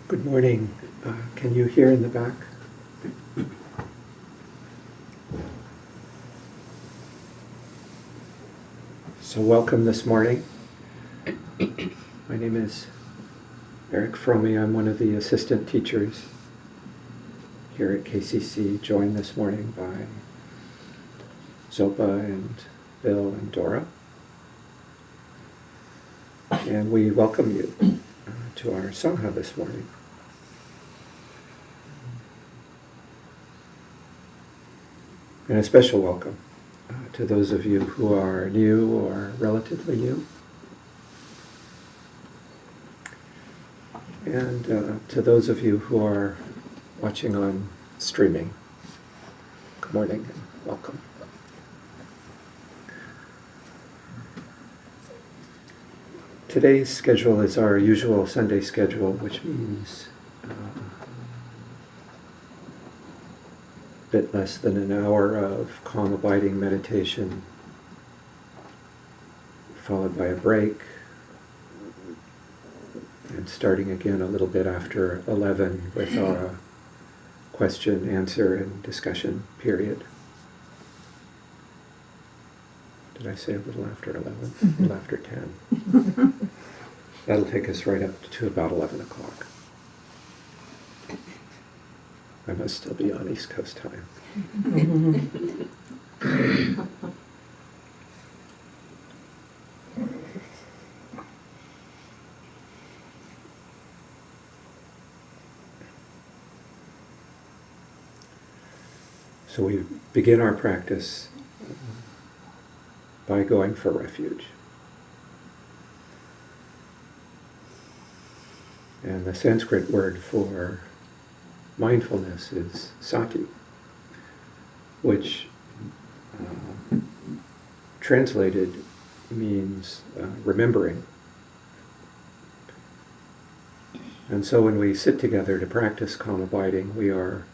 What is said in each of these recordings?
Good morning. Can you hear in the back? So welcome this morning. My name is Erik Fromme. I'm one of the assistant teachers here at KCC, joined this morning by Zopa and Bill and Dora. And we welcome you to our Sangha this morning. And a special welcome to those of you who are new or relatively new. And to those of you who are watching on streaming, good morning and welcome. Today's schedule is our usual Sunday schedule, which means a bit less than an hour of calm abiding meditation, followed by a break, and starting again a little bit after 11 with our question, answer, and discussion period. Did I say a little after 11? A little after 10. That'll take us right up to about 11 o'clock. I must still be on East Coast time. So we begin our practice by going for refuge. And the Sanskrit word for mindfulness is sati, which translated means remembering. And so when we sit together to practice calm abiding, we are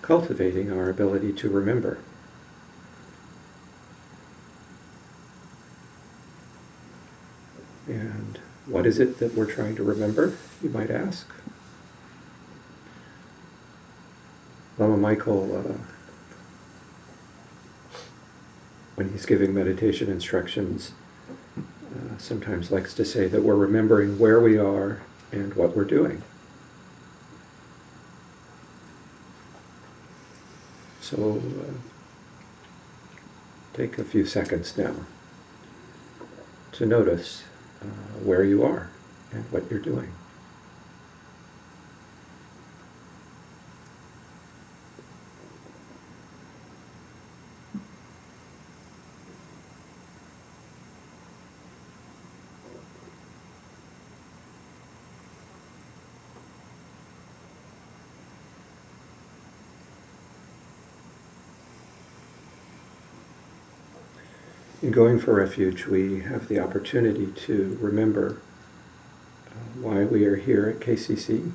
cultivating our ability to remember. And what is it that we're trying to remember, you might ask? Lama Michael, when he's giving meditation instructions, sometimes likes to say that we're remembering where we are and what we're doing. So take a few seconds now to notice where you are and what you're doing. In going for refuge, we have the opportunity to remember why we are here at KCC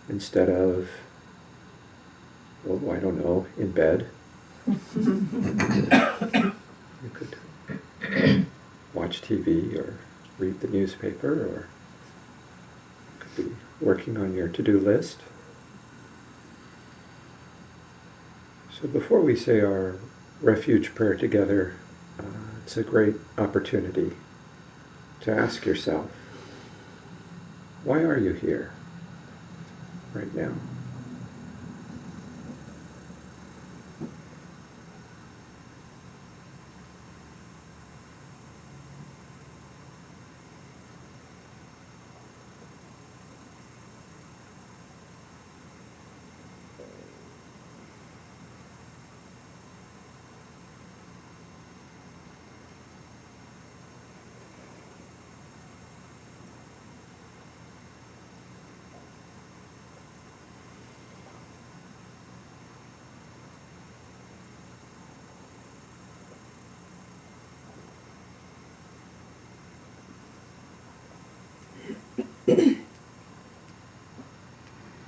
instead of, well, I don't know, in bed. You could watch TV or read the newspaper, or you could be working on your to-do list. So before we say our refuge prayer together, it's a great opportunity to ask yourself, why are you here right now?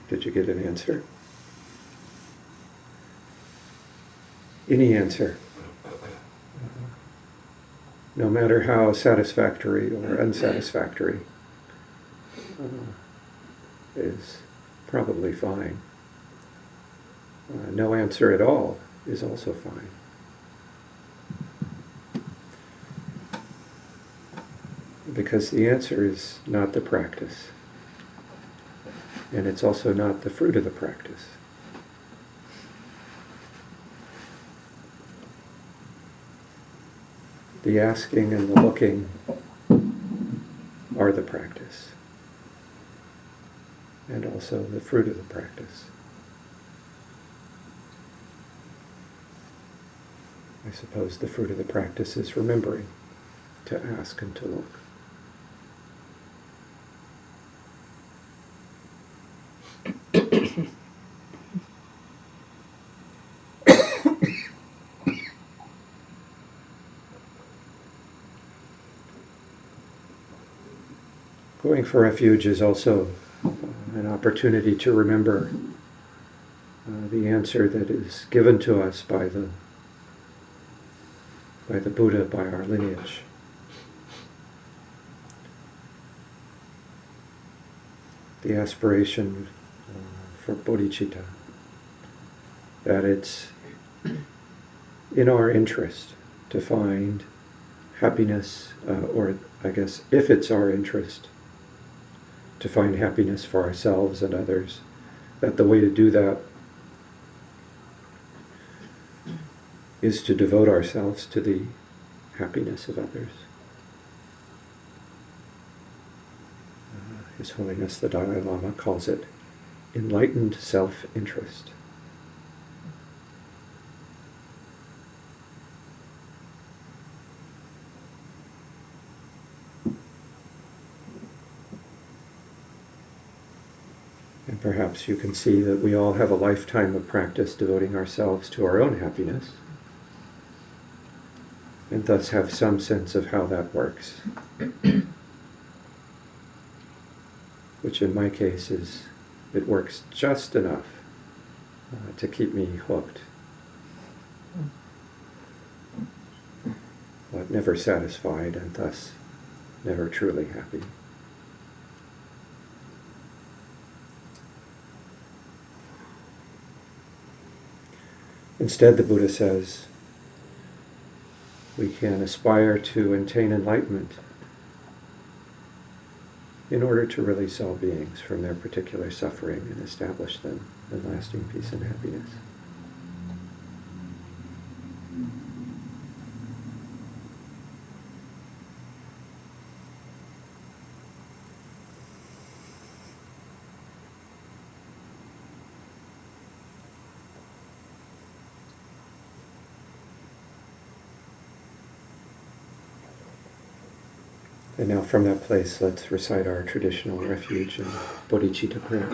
Did you get an answer? Any answer, no matter how satisfactory or unsatisfactory, is probably fine. No answer at all is also fine. Because the answer is not the practice. And it's also not the fruit of the practice. The asking and the looking are the practice. And also the fruit of the practice. I suppose the fruit of the practice is remembering to ask and to look. Going for refuge is also an opportunity to remember the answer that is given to us by the Buddha, by our lineage. The aspiration for bodhicitta, that it's in our interest to find happiness, or I guess if it's our interest, to find happiness for ourselves and others, that the way to do that is to devote ourselves to the happiness of others. His Holiness the Dalai Lama calls it enlightened self-interest. And perhaps you can see that we all have a lifetime of practice devoting ourselves to our own happiness, and thus have some sense of how that works. Which in my case is, it works just enough to keep me hooked, but never satisfied and thus never truly happy. Instead, the Buddha says, we can aspire to attain enlightenment in order to release all beings from their particular suffering and establish them in lasting peace and happiness. And now from that place, let's recite our traditional refuge and bodhicitta prayer.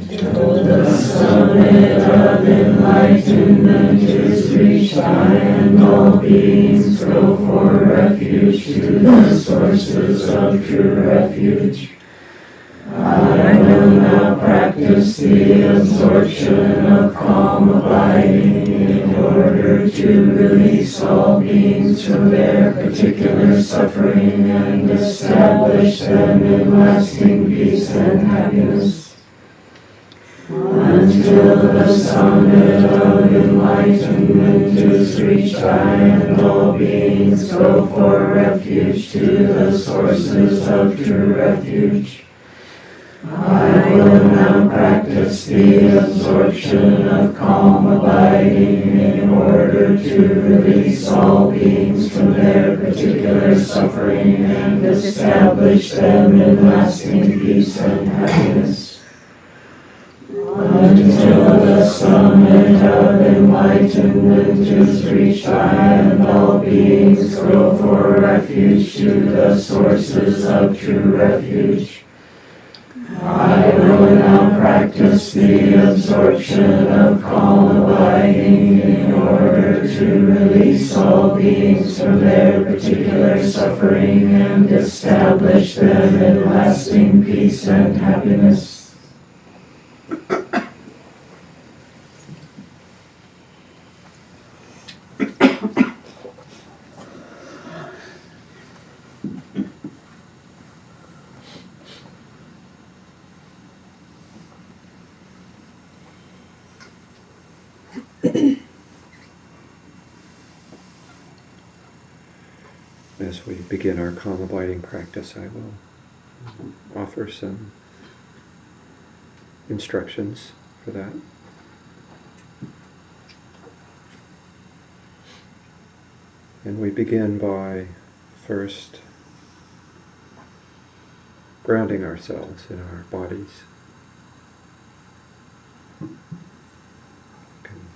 Till the summit of enlightenment is reached, I and all beings go for refuge to the sources of true refuge. I will now practice the absorption of calm abiding in order to release all beings from their particular suffering and establish them in lasting peace and happiness. Until the summit of enlightenment is reached, I and all beings go for refuge to the sources of true refuge. I will now practice the absorption of calm abiding in order to release all beings from their particular suffering and establish them in lasting peace and happiness. Until the summit of enlightenment is reached, I and all beings go for refuge to the sources of true refuge. I will now practice the absorption of calm abiding in order to release all beings from their particular suffering and establish them in lasting peace and happiness. As we begin our calm abiding practice, I will offer some instructions for that. And we begin by first grounding ourselves in our bodies. Can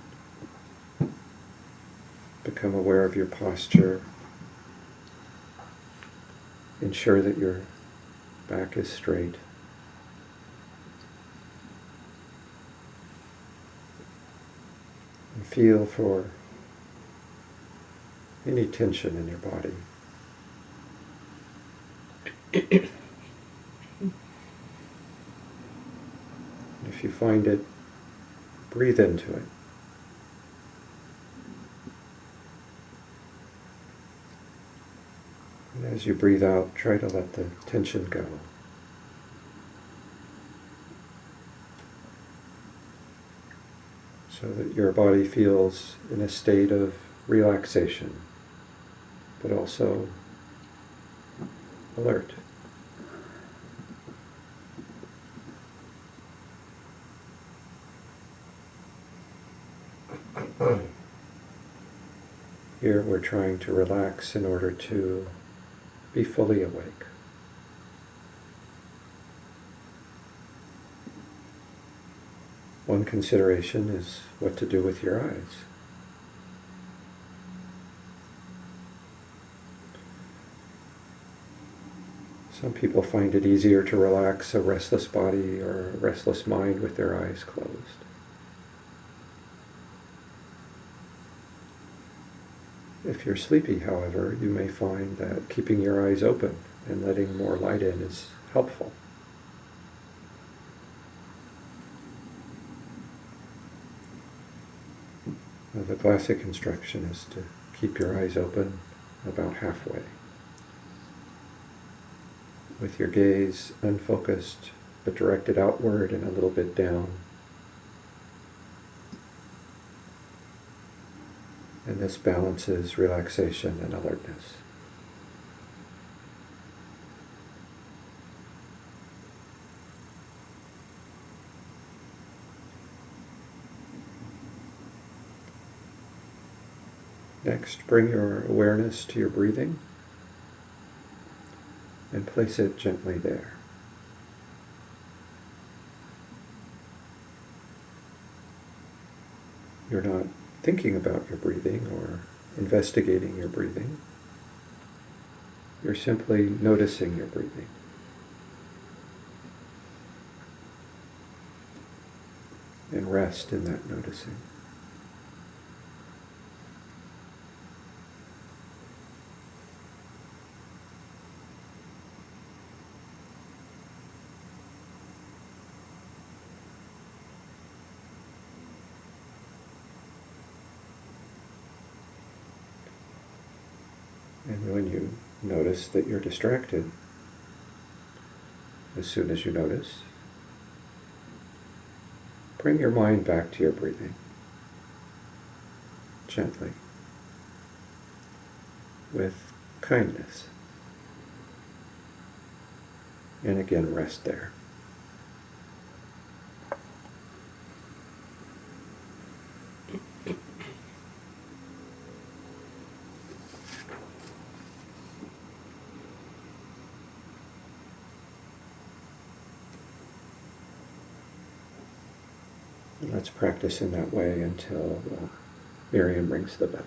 become aware of your posture. Ensure that your back is straight. And feel for any tension in your body. If you find it, breathe into it. And as you breathe out, try to let the tension go. So that your body feels in a state of relaxation, but also alert. Here we're trying to relax in order to be fully awake. One consideration is what to do with your eyes. Some people find it easier to relax a restless body or a restless mind with their eyes closed. If you're sleepy, however, you may find that keeping your eyes open and letting more light in is helpful. The classic instruction is to keep your eyes open about halfway, with your gaze unfocused but directed outward and a little bit down. And this balances relaxation and alertness. Next, bring your awareness to your breathing and place it gently there. You're not thinking about your breathing or investigating your breathing. You're simply noticing your breathing. And rest in that noticing. And when you notice that you're distracted, as soon as you notice, bring your mind back to your breathing, gently, with kindness. And again, rest there. Let's practice in that way until Miriam rings the bell.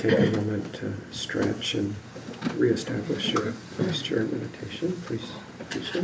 Take a moment to stretch and reestablish your posture in meditation. Please do so.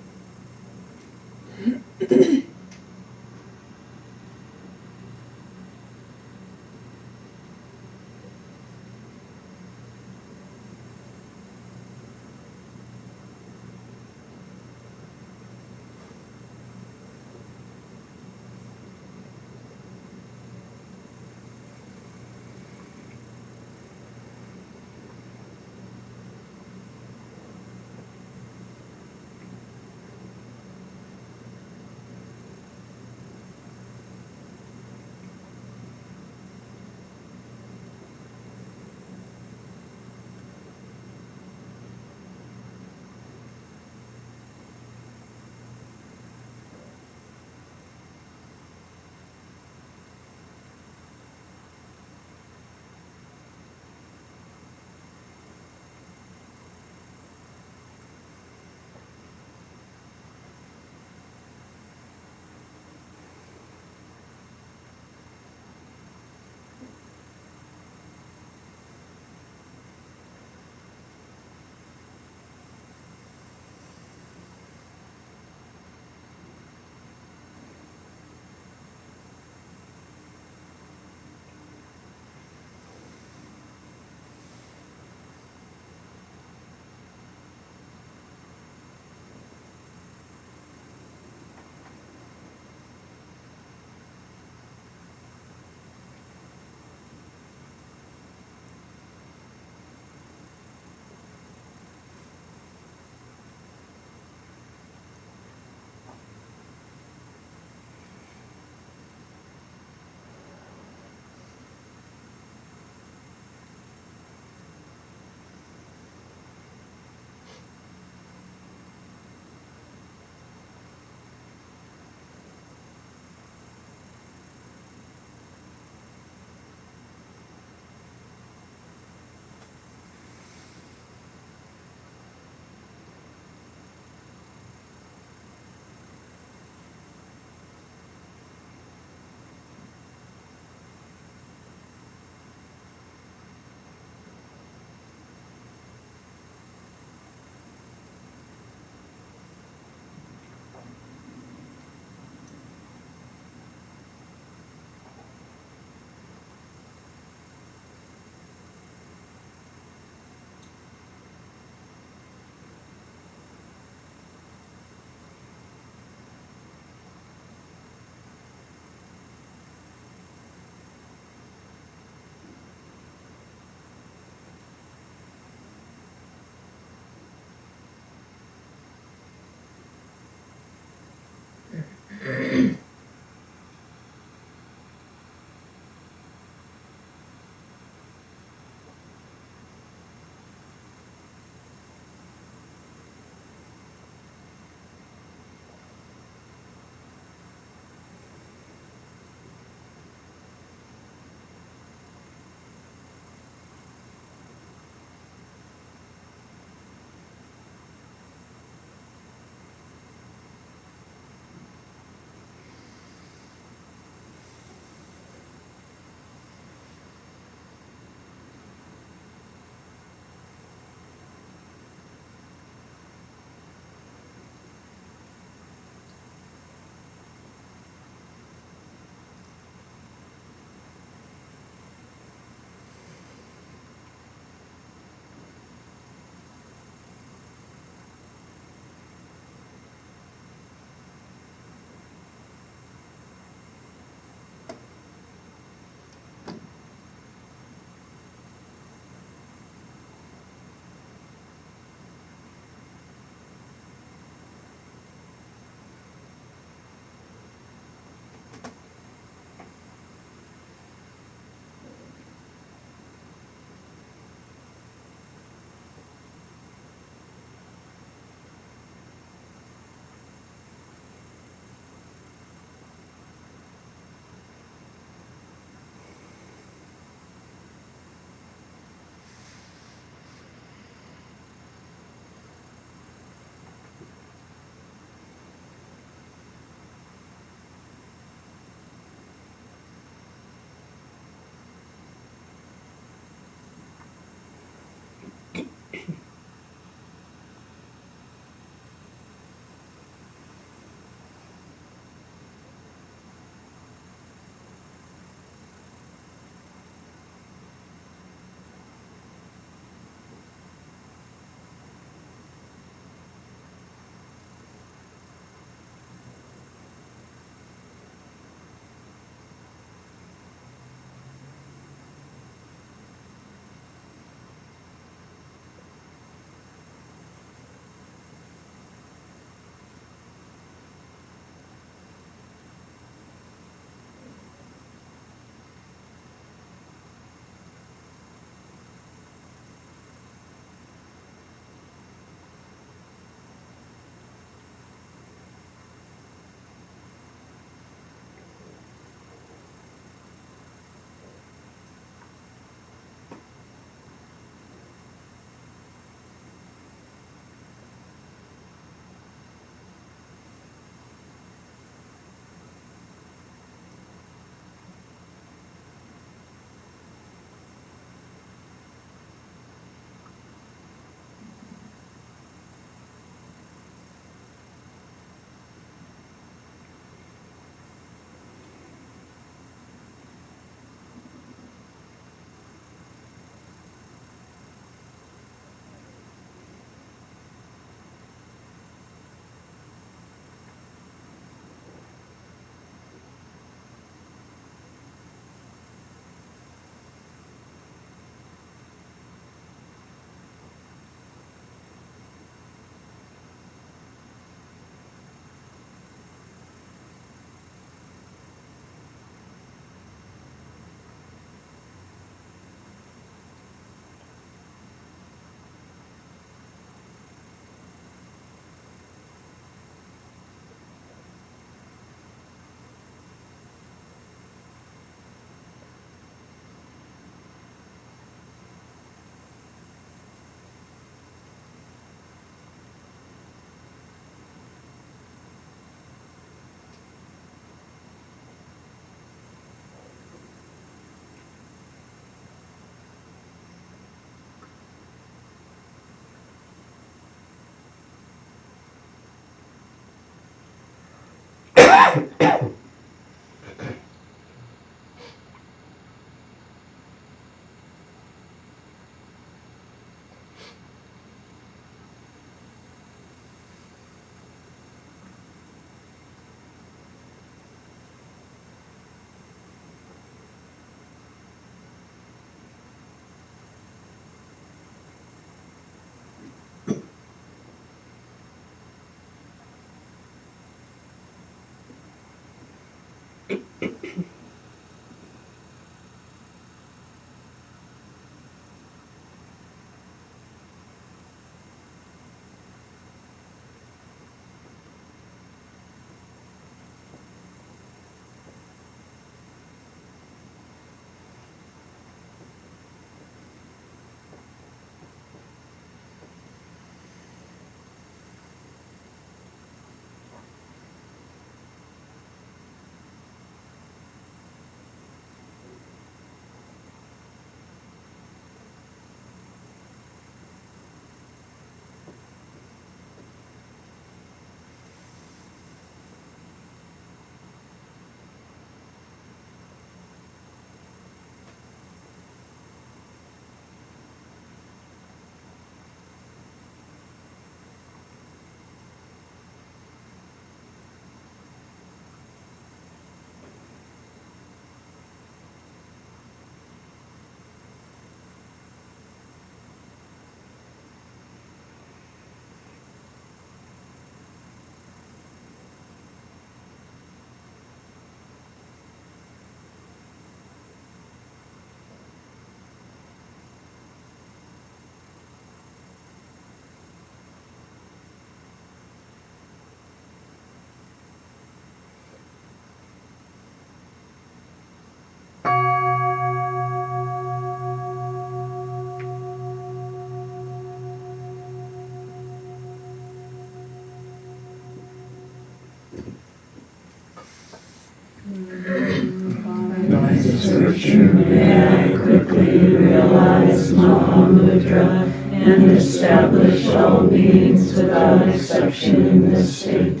By this virtue may I quickly realize Mahamudra and establish all beings without exception in this state.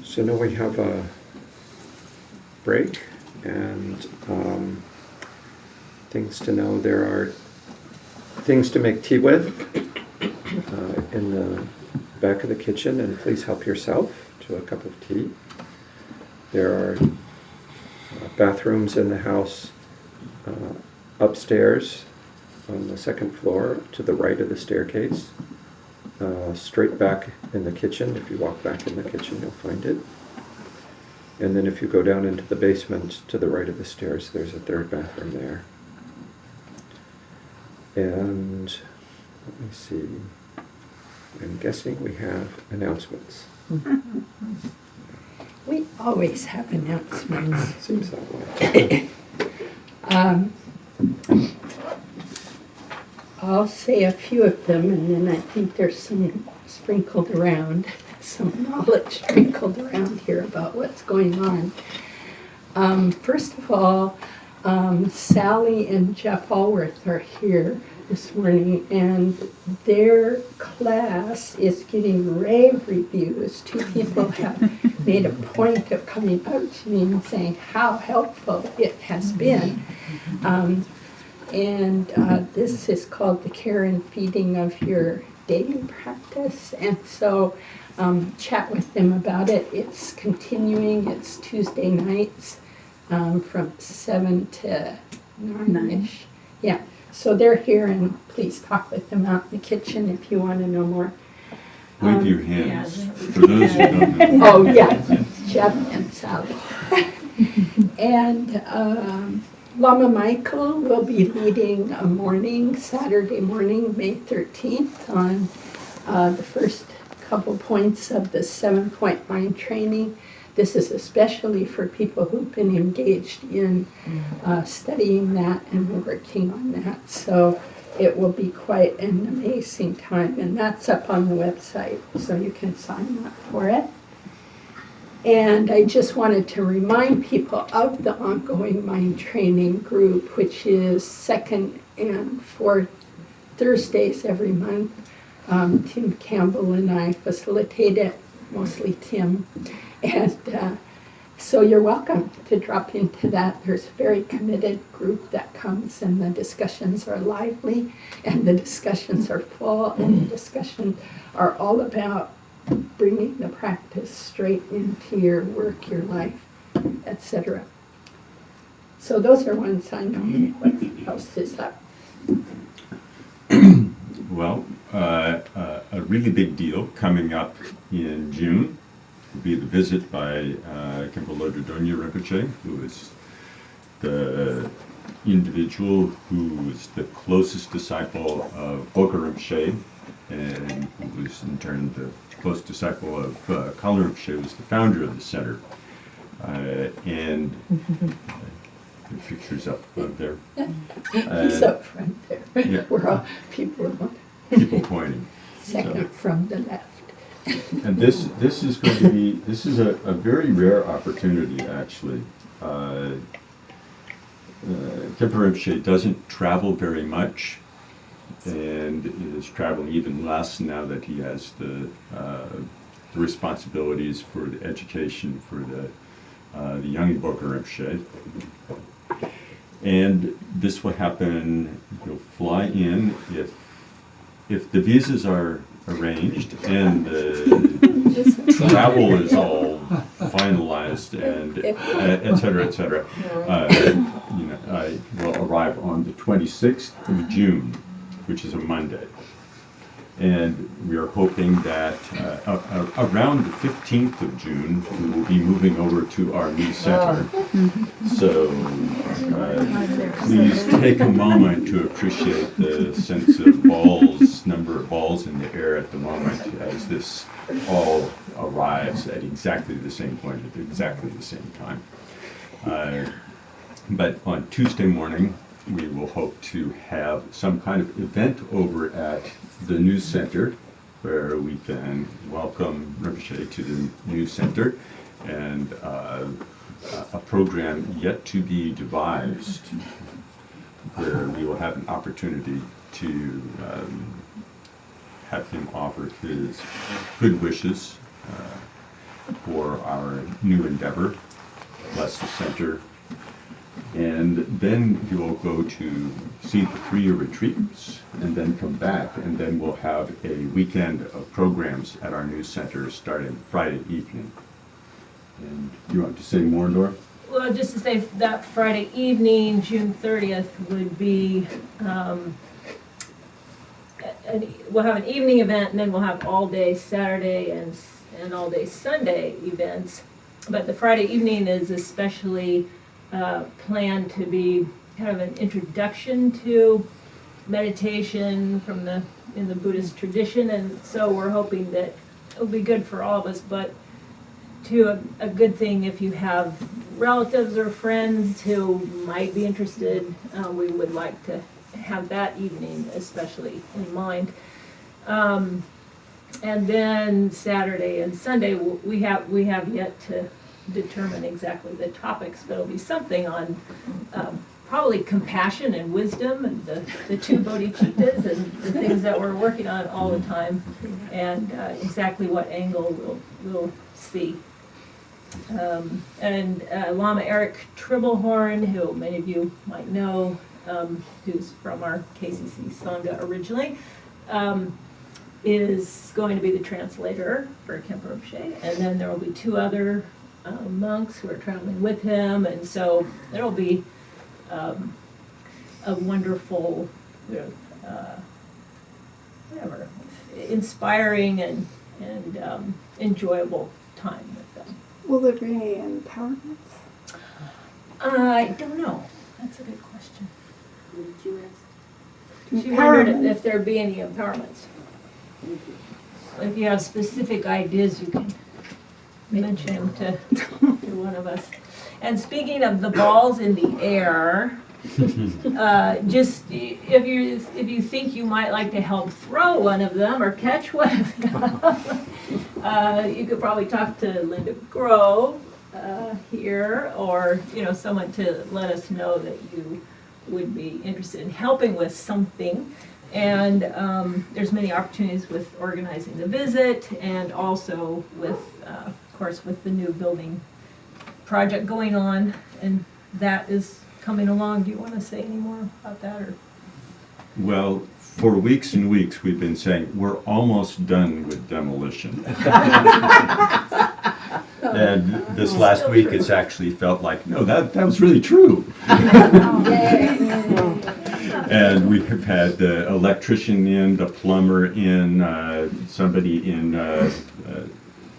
So now we have a break and things to know. There are things to make tea with in the back of the kitchen, and please help yourself to a cup of tea. There are bathrooms in the house upstairs on the second floor to the right of the staircase. Straight back in the kitchen. If you walk back in the kitchen, you'll find it. And then if you go down into the basement to the right of the stairs, there's a third bathroom there. And let me see. I'm guessing we have announcements. We always have announcements. Seems that way. I'll say a few of them, and then I think there's some sprinkled around, some knowledge sprinkled around here about what's going on. First of all, Sally and Jeff Allworth are here this morning, and their class is getting rave reviews. Two people have made a point of coming up to me and saying how helpful it has been. And this is called the care and feeding of your dating practice. And so chat with them about it. It's continuing. It's Tuesday nights from 7 to 9-ish. Yeah. So they're here, and please talk with them out in the kitchen if you want to know more. Wave your hands. For those who don't know. Oh, yeah. Jeff and Sally. And Lama Michael will be leading a morning, Saturday morning, May 13th, on the first couple points of the 7-point mind training. This is especially for people who've been engaged in studying that and working on that. So it will be quite an amazing time, and that's up on the website, so you can sign up for it. And I just wanted to remind people of the ongoing mind training group, which is second and fourth Thursdays every month. Tim Campbell and I facilitate it, mostly Tim. And so you're welcome to drop into that. There's a very committed group that comes, and the discussions are lively, and the discussions are full, and the discussions are all about bringing the practice straight into your work, your life, etc. So those are ones I know. What else is up? Well, a really big deal coming up in June will be the visit by Khenpo Lodro Donya Rinpoche, who is the individual who is the closest disciple of Boka Rinpoche, and who was in turn the close disciple of Kala Rinpoche, who was the founder of the center. And the picture's up there. He's up front there. Yeah. We're all people Pointing. second from the left. And this is going to be, this is a very rare opportunity, actually. Khenpo Rinpoche doesn't travel very much, and is traveling even less now that he has the responsibilities for the education for the young Boka Rinpoche. And this will happen, you'll fly in if the visas are arranged and the travel is all finalized and et cetera, et cetera. I will arrive on the 26th of June, which is a Monday. And we are hoping that around the 15th of June, we will be moving over to our new center. So please take a moment to appreciate the sense of number of balls in the air at the moment as this all arrives at exactly the same point at exactly the same time. But on Tuesday morning, we will hope to have some kind of event over at the news center where we can welcome Rinpoche to the news center, and a program yet to be devised where we will have an opportunity to have him offer his good wishes for our new endeavor, bless the center. And then you will go to see the 3-year retreats and then come back, and then we'll have a weekend of programs at our news center starting Friday evening. And you want to say more, Laura? Well, just to say that Friday evening, June 30th, would be, we'll have an evening event, and then we'll have all-day Saturday and all-day Sunday events. But the Friday evening is especially planned to be kind of an introduction to meditation in the Buddhist tradition, and so we're hoping that it'll be good for all of us, but a good thing if you have relatives or friends who might be interested. We would like to have that evening especially in mind. And then Saturday and Sunday we have yet to determine exactly the topics, but it'll be something on probably compassion and wisdom and the two bodhicittas and the things that we're working on all the time, and exactly what angle we'll see. And Lama Erik Tribblehorn, who many of you might know, who's from our KCC Sangha originally, is going to be the translator for Khenpo Rinpoche, and then there will be 2 other monks who are traveling with him, and so there will be a wonderful, inspiring and enjoyable time with them. Will there be any empowerments? I don't know. That's a good question. She wondered if there'd be any empowerments. If you have specific ideas, you can mention them to one of us. And speaking of the balls in the air, just if you think you might like to help throw one of them or catch one of them, you could probably talk to Linda Grove here, or someone to let us know that you would be interested in helping with something. And there's many opportunities with organizing the visit, and also with, of course, with the new building project going on, and that is coming along. Do you want to say any more about that? Or? Well, for weeks and weeks we've been saying we're almost done with demolition. And this last week it's actually felt like, no, that was really true. And we have had the electrician in, the plumber in, somebody in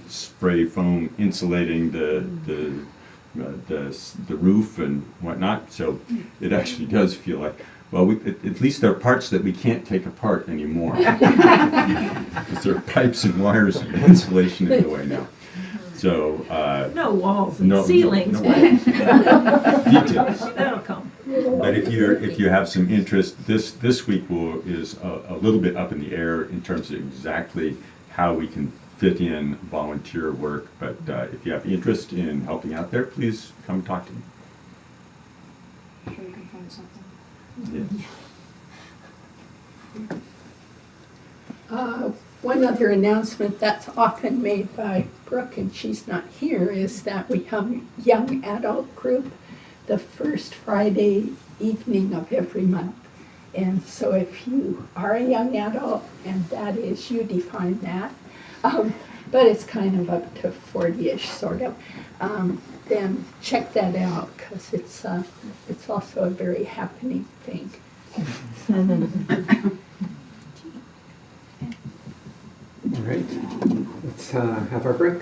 spray foam insulating the roof and whatnot. So it actually does feel like, well, at least there are parts that we can't take apart anymore. Because there are pipes and wires and insulation in the way now. So no walls and ceilings. No walls. Details. That'll come. But if you have some interest, this week is a little bit up in the air in terms of exactly how we can fit in volunteer work. But if you have interest in helping out there, please come talk to me. Sure we can find something. Yes. One other announcement that's often made by Brooke, and she's not here, is that we have a young adult group the first Friday evening of every month. And so if you are a young adult, and that is, you define that, but it's kind of up to 40-ish sort of, then check that out, because it's also a very happening thing. All right, let's have our break.